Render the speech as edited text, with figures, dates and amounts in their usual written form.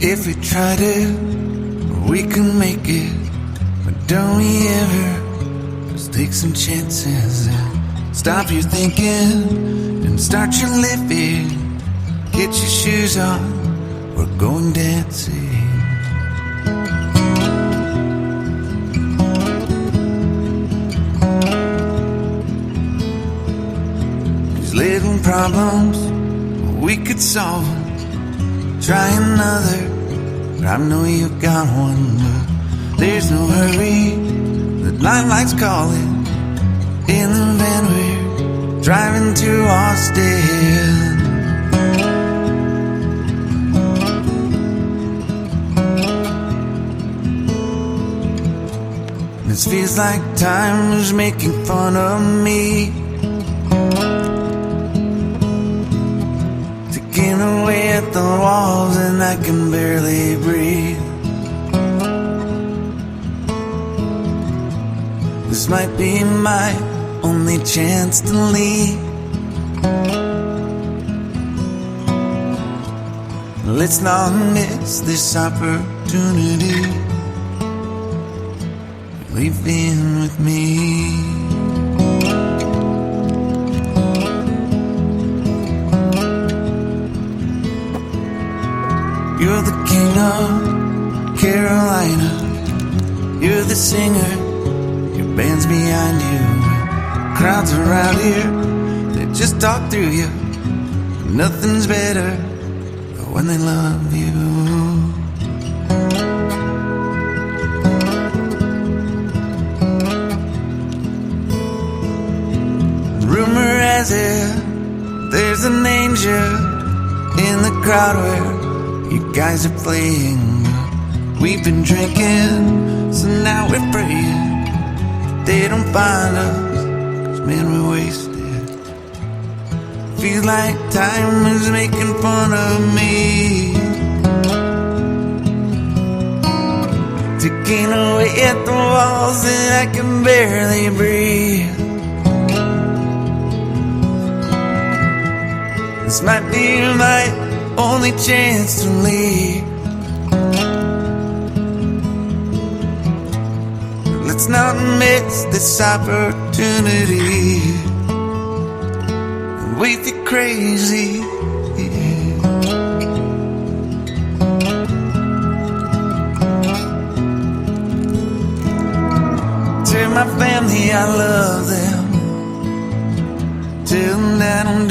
If we tried it, we can make it. But don't we ever just take some chances and stop your thinking and start your living? Get your shoes on, we're going dancing. These little problems, we could solve them. Try another, but I know you've got one. But there's no hurry, the lifelight's calling. In the van we're driving to Austin. This feels like time was making fun of me, taking away at the walls and I can barely breathe. This might be my only chance to leave. Let's not miss this opportunity. Leave in with me. You're the king of Carolina. You're the singer, your band's behind you. Crowds around here, they just talk through you. Nothing's better when they love you. Rumor has it, there's an angel in the crowd where you guys are playing. We've been drinking, so now we're praying they don't find us, 'cause man, we're wasted. Feels like time is making fun of me, taking away at the walls and I can barely breathe. This might be my only chance to leave. Let's not miss this opportunity. We feel crazy. Tell my family I love them. Tell them that I'm